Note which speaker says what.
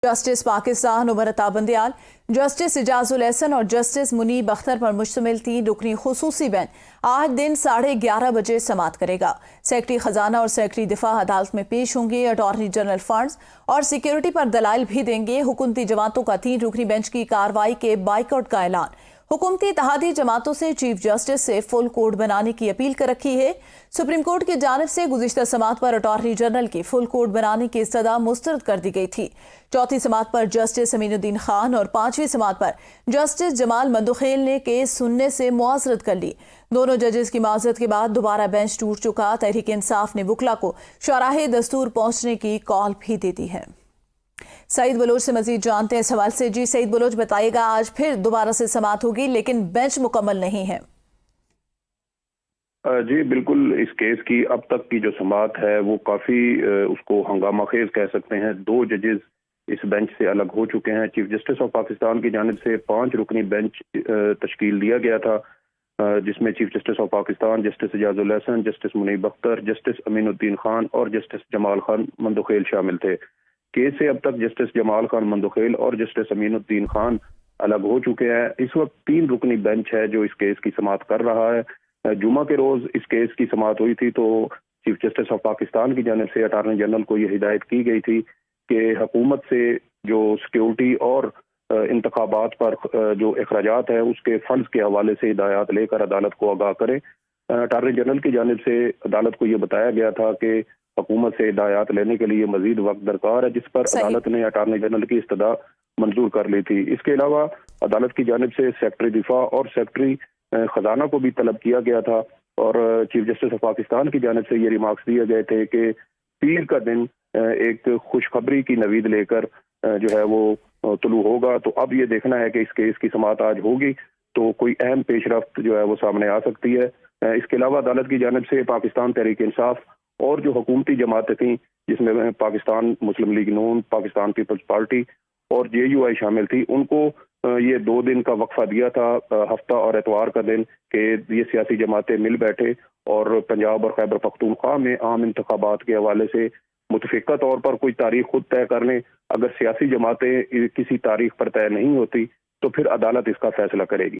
Speaker 1: Justice Pakistan Umar Bandial, justice Ijazul Ehsan और justice Munib Akhtar पर मुश्तमिल 3 रुकनी खुसूसी बेंच आज दिन 11:30 बजे समाअत करेगा। सेक्रेटरी खजाना और सेक्रेटरी दिफा अदालत में पेश होंगे। अटॉर्नी जनरल फंड्स और सिक्योरिटी पर दलाइल भी देंगे। हुकूमती जमातों का 3 रुकनी बेंच की कार्रवाई के बाइकआउट का ऐलान। हुकूमती इत्तेहादी जमातों से चीफ जस्टिस से फुल कोड बनाने की अपील कर रखी है। सुप्रीम कोर्ट की जानिब से गुज़िश्ता समाअत पर अटॉर्नी जनरल की फुल कोड बनाने की इस्तदा मुस्तरद कर दी गई थी। चौथी समाअत पर जस्टिस अमीनुद्दीन खान और 5वीं समाअत पर जस्टिस जमाल मंदोखेल ने केस सुनने से मुआज़रत कर ली। दोनों जजेस की माज़रत के बाद दोबारा बेंच टूट चुका। तहरीक इंसाफ ने वकला को शराहे दस्तूर पहुंचने की कॉल भी दे दी है। सईद बलोच से मजीद जानते हैं इस हवाले से। जी सईद बलोच, बताइएगा, आज फिर दोबारा से समाअत होगी लेकिन बेंच मुकम्मल नहीं है।
Speaker 2: जी बिल्कुल, इस केस की अब तक की जो समाअत है वो काफ़ी उसको हंगामा खेज कह सकते हैं। 2 जजेस इस बेंच से अलग हो चुके हैं। चीफ जस्टिस ऑफ पाकिस्तान की जानिब से 5 रुकनी बेंच तश्कील दिया गया था, जिसमें chief justice of Pakistan, justice Ijazul Ahsan, justice Munib Akhtar, justice Aminuddin Khan और जस्टिस जमाल खान मंदोखेल शामिल थे। केस से अब तक जस्टिस जमाल खान मंदोखेल और जस्टिस अमीनुद्दीन खान अलग हो चुके हैं। इस वक्त 3 रुकनी बेंच है जो इस केस की समाअत कर रहा है। जुमा के रोज इस केस की समाअत हुई थी तो चीफ जस्टिस ऑफ पाकिस्तान की जानिब से अटॉर्नी जनरल को यह हिदायत की गई थी कि हुकूमत से जो सिक्योरिटी और इंतखाबात पर जो अखराजात है उसके फंड्स के हवाले से हिदायत लेकर अदालत को आगाह करें। अटॉर्नी जनरल की जानिब से अदालत को यह बताया गया था कि हुकूमत से हिदायत लेने के लिए मजीद वक्त दरकार है, जिस पर अदालत ने अटॉर्नी जनरल की इस्तदा मंजूर कर ली थी। इसके अलावा अदालत की जानिब से सेक्रेटरी दिफा और सेक्रेटरी खजाना को भी तलब किया गया था और चीफ जस्टिस ऑफ पाकिस्तान की जानिब से ये रिमार्क्स दिए गए थे कि पीर का दिन एक खुशखबरी की नवीद लेकर जो है वो तुलू होगा। तो अब ये देखना है कि इस केस की समाअत आज होगी तो कोई अहम पेशरफ्त जो है वो सामने आ सकती है। इसके अलावा अदालत की जानिब से पाकिस्तान तहरीक इंसाफ और जो हुकूमती जमातें थीं जिसमें पाकिस्तान मुस्लिम लीग नून, पाकिस्तान पीपल्स पार्टी और JUI शामिल थी, उनको ये 2 दिन का वक्फा दिया था, हफ्ता और एतवार का दिन, कि ये सियासी जमातें मिल बैठे और पंजाब और खैबर पख्तूनख्वा में आम इंतखाबात के हवाले से मुतफिका तौर पर कोई तारीख खुद तय कर लें। अगर सियासी जमातें किसी तारीख पर तय नहीं होती तो फिर अदालत इसका फैसला करेगी।